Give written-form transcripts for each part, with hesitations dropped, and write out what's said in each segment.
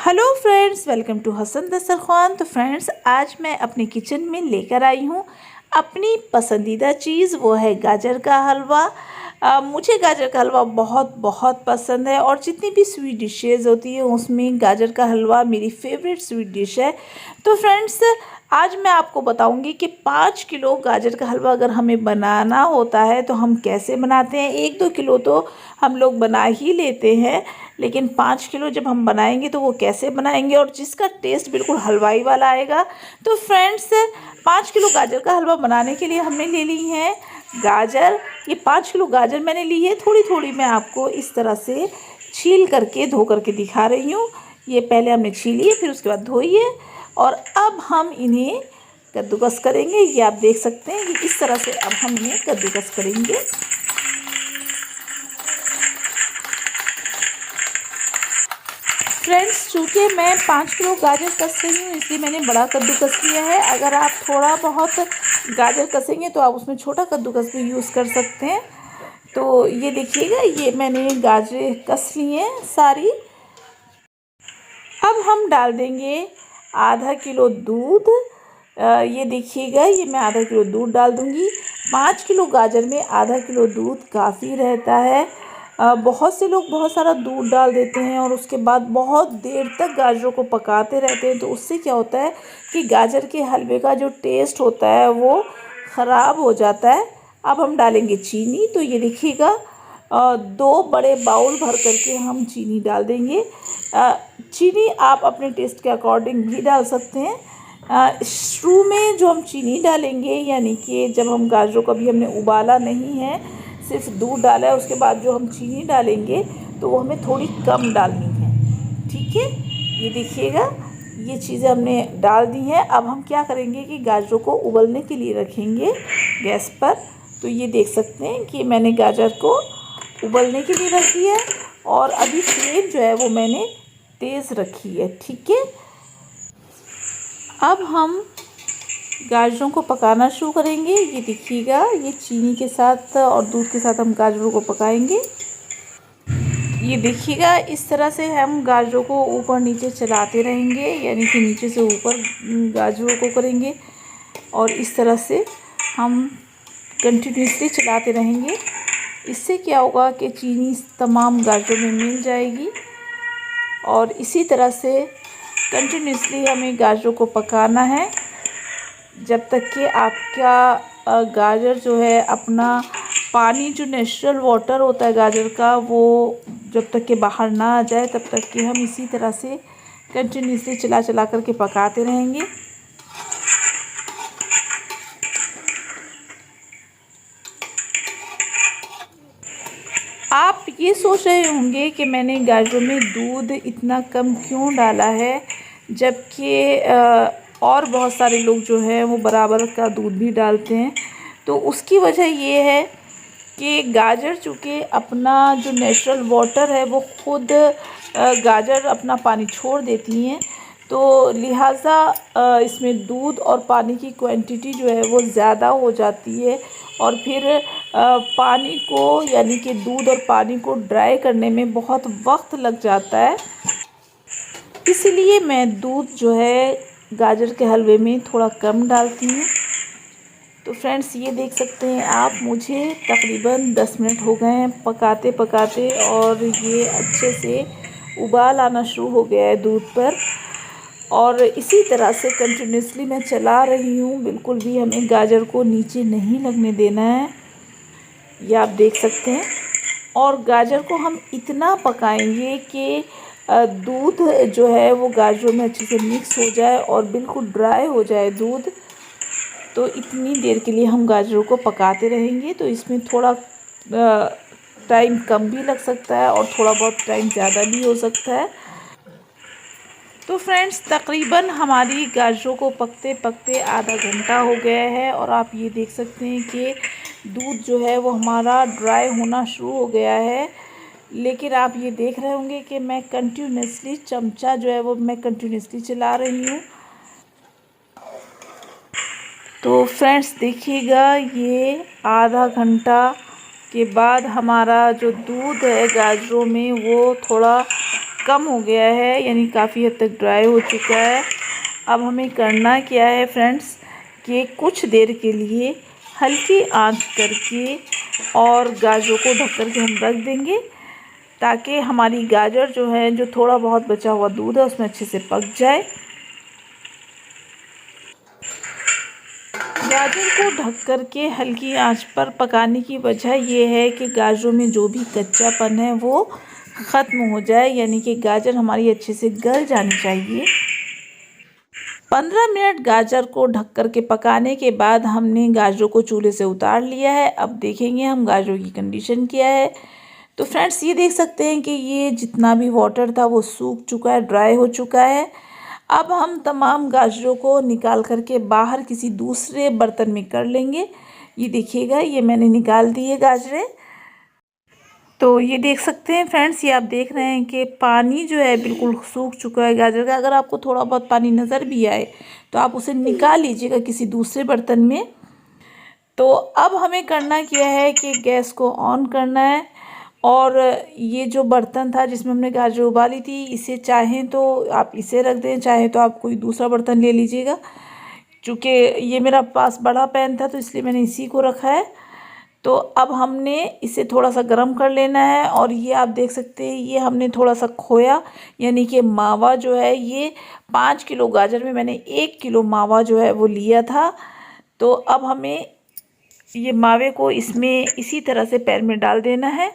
Hello friends, welcome to Hasan Dastarkhan. तो friends, आज मैं अपने किचन में लेकर आई हूँ अपनी पसंदीदा चीज़, वो है गाजर का हलवा। मुझे गाजर का हलवा बहुत बहुत पसंद है और जितनी भी स्वीट डिशेज़ होती है उसमें गाजर का हलवा मेरी फेवरेट स्वीट डिश है। तो फ्रेंड्स, आज मैं आपको बताऊंगी कि 5 किलो गाजर का हलवा अगर हमें बनाना होता है तो हम कैसे बनाते हैं। 1-2 किलो तो हम लोग बना ही लेते हैं, लेकिन 5 किलो जब हम बनाएंगे तो वो कैसे बनाएंगे और जिसका टेस्ट बिल्कुल हलवाई वाला आएगा। तो फ्रेंड्स, 5 किलो गाजर का हलवा बनाने के लिए हमने ले ली है गाजर। ये 5 किलो गाजर मैंने ली है। थोड़ी थोड़ी मैं आपको इस तरह से छील करके धो करके दिखा रही हूँ। ये पहले हमने छीली है, फिर उसके बाद धोई है और अब हम इन्हें कद्दूकस करेंगे। ये आप देख सकते हैं कि इस तरह से अब हम इन्हें कद्दूकस करेंगे। फ्रेंड्स, चूँकि मैं 5 किलो गाजर कस रही हूँ इसलिए मैंने बड़ा कद्दूकस किया है। अगर आप थोड़ा बहुत गाजर कसेंगे तो आप उसमें छोटा कद्दूकस भी यूज़ कर सकते हैं। तो ये देखिएगा, ये मैंने गाजरें कस ली हैं सारी। अब हम डाल देंगे आधा किलो दूध। ये देखिएगा, ये मैं आधा किलो दूध डाल दूँगी। 5 किलो गाजर में आधा किलो दूध काफ़ी रहता है। बहुत से लोग बहुत सारा दूध डाल देते हैं और उसके बाद बहुत देर तक गाजरों को पकाते रहते हैं, तो उससे क्या होता है कि गाजर के हलवे का जो टेस्ट होता है वो ख़राब हो जाता है। अब हम डालेंगे चीनी। तो ये देखिएगा, 2 बड़े बाउल भर करके हम चीनी डाल देंगे। चीनी आप अपने टेस्ट के अकॉर्डिंग भी डाल सकते हैं। शुरू में जो हम चीनी डालेंगे, यानी कि जब हम गाजरों को, अभी हमने उबाला नहीं है, सिर्फ दूध डाला है, उसके बाद जो हम चीनी डालेंगे तो वो हमें थोड़ी कम डालनी है। ठीक है, ये देखिएगा, ये चीज़ें हमने डाल दी हैं। अब हम क्या करेंगे कि गाजरों को उबलने के लिए रखेंगे गैस पर। तो ये देख सकते हैं कि मैंने गाजर को उबलने के लिए रख दिया है और अभी फ्लेम जो है वो मैंने तेज़ रखी है। ठीक है, अब हम गाजरों को पकाना शुरू करेंगे। ये देखिएगा, ये चीनी के साथ और दूध के साथ हम गाजरों को पकाएंगे। ये देखिएगा, इस तरह से हम गाजरों को ऊपर नीचे चलाते रहेंगे, यानी कि नीचे से ऊपर गाजरों को करेंगे और इस तरह से हम कंटिन्यूसली चलाते रहेंगे। इससे क्या होगा कि चीनी तमाम गाजरों में मिल जाएगी और इसी तरह से कंटिन्यूसली हमें गाजरों को पकाना है जब तक कि आपका गाजर जो है अपना पानी, जो नेचुरल वाटर होता है गाजर का, वो जब तक कि बाहर ना आ जाए तब तक कि हम इसी तरह से कंटिन्यूसली चला चला करके पकाते रहेंगे। आप ये सोच रहे होंगे कि मैंने गाजरों में दूध इतना कम क्यों डाला है, जबकि और बहुत सारे लोग जो हैं वो बराबर का दूध भी डालते हैं। तो उसकी वजह ये है कि गाजर चूँकि अपना जो नेचुरल वाटर है वो खुद गाजर अपना पानी छोड़ देती हैं, तो लिहाजा इसमें दूध और पानी की क्वांटिटी जो है वो ज़्यादा हो जाती है और फिर पानी को, यानी कि दूध और पानी को ड्राई करने में बहुत वक्त लग जाता है। इसलिए मैं दूध जो है गाजर के हलवे में थोड़ा कम डालती हूँ। तो फ्रेंड्स, ये देख सकते हैं आप, मुझे तकरीबन 10 मिनट हो गए हैं पकाते पकाते और ये अच्छे से उबाल आना शुरू हो गया है दूध पर। और इसी तरह से कंटिन्यूसली मैं चला रही हूँ, बिल्कुल भी हमें गाजर को नीचे नहीं लगने देना है, ये आप देख सकते हैं। और गाजर को हम इतना पकाएंगे कि दूध जो है वो गाजरों में अच्छे से मिक्स हो जाए और बिल्कुल ड्राई हो जाए दूध। तो इतनी देर के लिए हम गाजरों को पकाते रहेंगे। तो इसमें थोड़ा टाइम कम भी लग सकता है और थोड़ा बहुत टाइम ज़्यादा भी हो सकता है। तो फ्रेंड्स, तकरीबन हमारी गाजरों को पकते पकते आधा घंटा हो गया है और आप ये देख सकते हैं कि दूध जो है वो हमारा ड्राई होना शुरू हो गया है। लेकिन आप ये देख रहे होंगे कि मैं कंटिन्यूसली चमचा जो है वो मैं कंटिन्यूसली चला रही हूँ। तो फ्रेंड्स देखिएगा, ये आधा घंटा के बाद हमारा जो दूध है गाजरों में वो थोड़ा कम हो गया है, यानी काफ़ी हद तक ड्राई हो चुका है। अब हमें करना क्या है फ्रेंड्स कि कुछ देर के लिए हल्की आंच करके और गाजरों को ढक कर के हम रख देंगे, ताकि हमारी गाजर जो है, जो थोड़ा बहुत बचा हुआ दूध है, उसमें अच्छे से पक जाए। गाजर को ढक कर के हल्की आंच पर पकाने की वजह यह है कि गाजरों में जो भी कच्चापन है वो ख़त्म हो जाए, यानी कि गाजर हमारी अच्छे से गल जानी चाहिए। 15 मिनट गाजर को ढक कर के पकाने के बाद हमने गाजरों को चूल्हे से उतार लिया है। अब देखेंगे हम गाजरों की कंडीशन क्या है। तो फ्रेंड्स ये देख सकते हैं कि ये जितना भी वाटर था वो सूख चुका है, ड्राई हो चुका है। अब हम तमाम गाजरों को निकाल करके बाहर किसी दूसरे बर्तन में कर लेंगे। ये देखिएगा, ये मैंने निकाल दी है गाजरें। तो ये देख सकते हैं फ्रेंड्स, ये आप देख रहे हैं कि पानी जो है बिल्कुल सूख चुका है गाजर का। अगर आपको थोड़ा बहुत पानी नज़र भी आए तो आप उसे निकाल लीजिएगा किसी दूसरे बर्तन में। तो अब हमें करना क्या है कि गैस को ऑन करना है, और ये जो बर्तन था जिसमें हमने गाजर उबाली थी, इसे चाहें तो आप इसे रख दें, चाहें तो आप कोई दूसरा बर्तन ले लीजिएगा। चूँकि ये मेरा पास बड़ा पैन था तो इसलिए मैंने इसी को रखा है। तो अब हमने इसे थोड़ा सा गर्म कर लेना है, और ये आप देख सकते हैं ये हमने थोड़ा सा खोया, यानी कि मावा जो है, ये 5 किलो गाजर में मैंने 1 किलो मावा जो है वो लिया था। तो अब हमें ये मावे को इसमें इसी तरह से पैन में डाल देना है।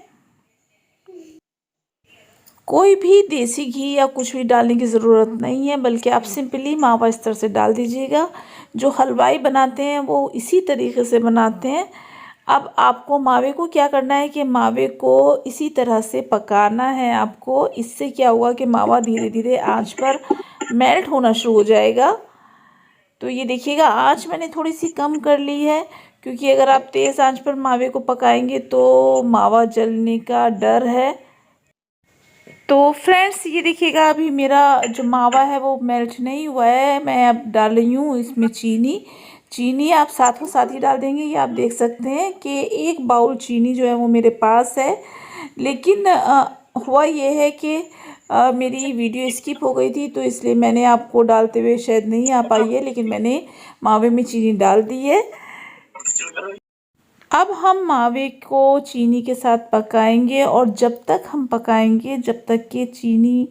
कोई भी देसी घी या कुछ भी डालने की ज़रूरत नहीं है, बल्कि आप सिंपली मावा इस तरह से डाल दीजिएगा। जो हलवाई बनाते हैं वो इसी तरीके से बनाते हैं। अब आपको मावे को क्या करना है कि मावे को इसी तरह से पकाना है आपको। इससे क्या होगा कि मावा धीरे धीरे आंच पर मेल्ट होना शुरू हो जाएगा। तो ये देखिएगा, आंच मैंने थोड़ी सी कम कर ली है, क्योंकि अगर आप तेज़ आंच पर मावे को पकाएंगे तो मावा जलने का डर है। तो फ्रेंड्स ये देखिएगा, अभी मेरा जो मावा है वो मेल्ट नहीं हुआ है। मैं अब डाल रही हूँ इसमें चीनी आप साथों साथ ही डाल देंगे। ये आप देख सकते हैं कि 1 बाउल चीनी जो है वो मेरे पास है। लेकिन हुआ ये है कि मेरी वीडियो स्किप हो गई थी, तो इसलिए मैंने आपको डालते हुए शायद नहीं आ पाई है, लेकिन मैंने मावे में चीनी डाल दी है। अब हम मावे को चीनी के साथ पकाएंगे, और जब तक हम पकाएंगे, जब तक कि चीनी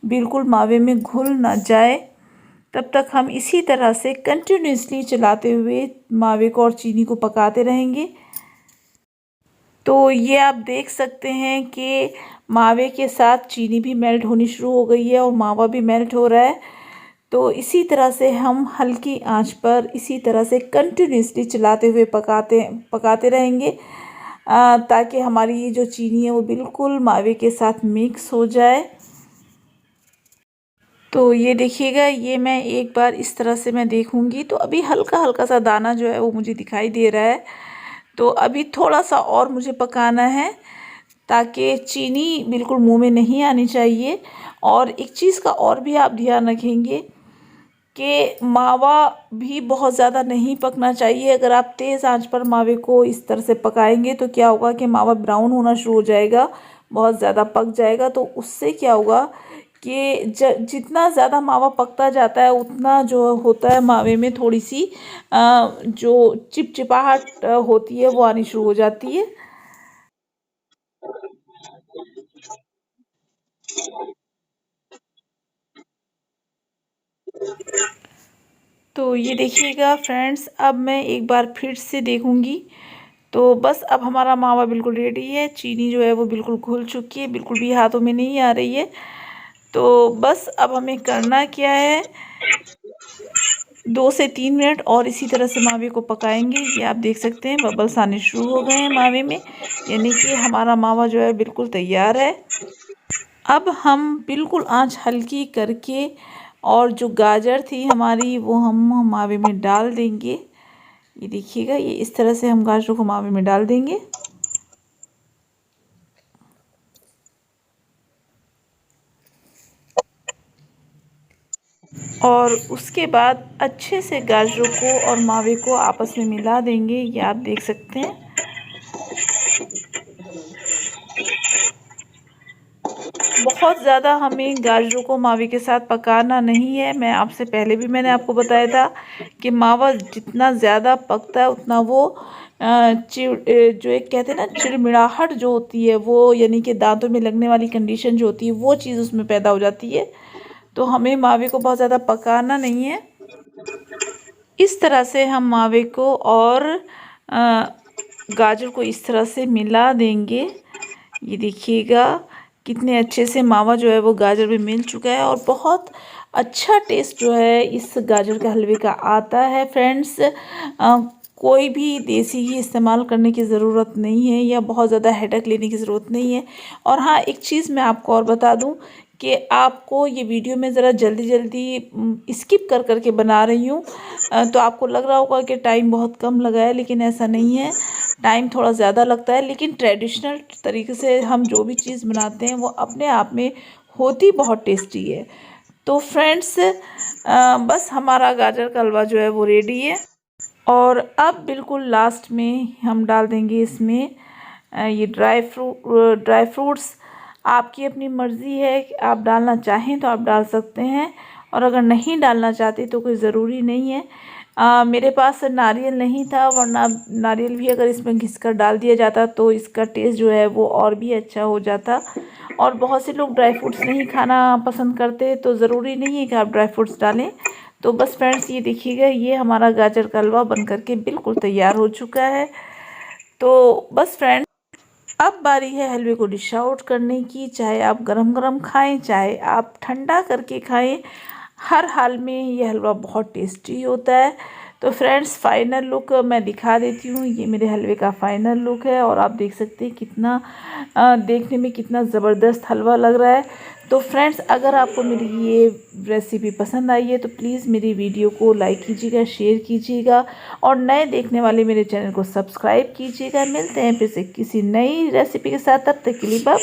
बिल्कुल मावे में घुल ना जाए, तब तक हम इसी तरह से कंटिन्यूसली चलाते हुए मावे को और चीनी को पकाते रहेंगे। तो ये आप देख सकते हैं कि मावे के साथ चीनी भी मेल्ट होनी शुरू हो गई है और मावा भी मेल्ट हो रहा है। तो इसी तरह से हम हल्की आंच पर इसी तरह से कंटिन्यूसली चलाते हुए पकाते रहेंगे, ताकि हमारी ये जो चीनी है वो बिल्कुल मावे के साथ मिक्स हो जाए। तो ये देखिएगा, ये मैं एक बार इस तरह से मैं देखूंगी तो अभी हल्का हल्का सा दाना जो है वो मुझे दिखाई दे रहा है। तो अभी थोड़ा सा और मुझे पकाना है, ताकि चीनी बिल्कुल मुंह में नहीं आनी चाहिए। और एक चीज़ का और भी आप ध्यान रखेंगे कि मावा भी बहुत ज़्यादा नहीं पकना चाहिए। अगर आप तेज़ आंच पर मावे को इस तरह से पकाएंगे तो क्या होगा कि मावा ब्राउन होना शुरू हो जाएगा, बहुत ज़्यादा पक जाएगा। तो उससे क्या होगा कि जितना ज़्यादा मावा पकता जाता है, उतना जो होता है मावे में थोड़ी सी जो चिपचिपाहट होती है वो आनी शुरू हो जाती है। तो ये देखिएगा फ्रेंड्स, अब मैं एक बार फिर से देखूंगी। तो बस अब हमारा मावा बिल्कुल रेडी है। चीनी जो है वो बिल्कुल घुल चुकी है, बिल्कुल भी हाथों में नहीं आ रही है। तो बस अब हमें करना क्या है, 2 से 3 मिनट और इसी तरह से मावे को पकाएंगे। ये आप देख सकते हैं बबल्स आने शुरू हो गए हैं मावे में, यानी कि हमारा मावा जो है बिल्कुल तैयार है। अब हम बिल्कुल आंच हल्की करके और जो गाजर थी हमारी वो हम मावे में डाल देंगे। ये देखिएगा, ये इस तरह से हम गाजरों को मावे में डाल देंगे। और उसके बाद अच्छे से गाजरों को और मावे को आपस में मिला देंगे। ये आप देख सकते हैं। बहुत ज़्यादा हमें गाजरों को मावे के साथ पकाना नहीं है। मैंने आपको बताया था कि मावा जितना ज़्यादा पकता है उतना वो जो एक कहते हैं ना चिड़मिड़ाहट जो होती है वो, यानी कि दांतों में लगने वाली कंडीशन जो होती है वो चीज़ उसमें पैदा हो जाती है। तो हमें मावे को बहुत ज़्यादा पकाना नहीं है। इस तरह से हम मावे को और गाजर को इस तरह से मिला देंगे। ये देखिएगा कितने अच्छे से मावा जो है वो गाजर में मिल चुका है और बहुत अच्छा टेस्ट जो है इस गाजर के हलवे का आता है। फ्रेंड्स, कोई भी देसी घी इस्तेमाल करने की ज़रूरत नहीं है या बहुत ज़्यादा हेडेक लेने की ज़रूरत नहीं है। और हाँ, एक चीज़ मैं आपको और बता दूं कि आपको ये वीडियो में ज़रा जल्दी जल्दी स्किप कर कर के बना रही हूँ, तो आपको लग रहा होगा कि टाइम बहुत कम लगा है, लेकिन ऐसा नहीं है। टाइम थोड़ा ज़्यादा लगता है, लेकिन ट्रेडिशनल तरीके से हम जो भी चीज़ बनाते हैं वो अपने आप में होती बहुत टेस्टी है। तो फ्रेंड्स, बस हमारा गाजर का हलवा जो है वो रेडी है। और अब बिल्कुल लास्ट में हम डाल देंगे इसमें ये ड्राई फ्रूट्स। आपकी अपनी मर्ज़ी है कि आप डालना चाहें तो आप डाल सकते हैं, और अगर नहीं डालना चाहते तो कोई ज़रूरी नहीं है। मेरे पास नारियल नहीं था, वरना नारियल भी अगर इसमें घिस कर डाल दिया जाता तो इसका टेस्ट जो है वो और भी अच्छा हो जाता। और बहुत से लोग ड्राई फ्रूट्स नहीं खाना पसंद करते, तो ज़रूरी नहीं है कि आप ड्राई फ्रूट्स डालें। तो बस फ्रेंड्स, ये देखिएगा, ये हमारा गाजर का हलवा बन करके बिल्कुल तैयार हो चुका है। तो बस फ्रेंड्स, अब बारी है हलवे को डिश आउट करने की। चाहे आप गरम गरम खाएं, चाहे आप ठंडा करके खाएं, हर हाल में ये हलवा बहुत टेस्टी होता है। तो फ्रेंड्स, फाइनल लुक मैं दिखा देती हूँ। ये मेरे हलवे का फाइनल लुक है और आप देख सकते हैं कितना देखने में कितना ज़बरदस्त हलवा लग रहा है। तो फ्रेंड्स, अगर आपको मेरी ये रेसिपी पसंद आई है तो प्लीज़ मेरी वीडियो को लाइक कीजिएगा, शेयर कीजिएगा और नए देखने वाले मेरे चैनल को सब्सक्राइब कीजिएगा। मिलते हैं फिर से किसी नई रेसिपी के साथ, तब तक के लिए बाय बाय।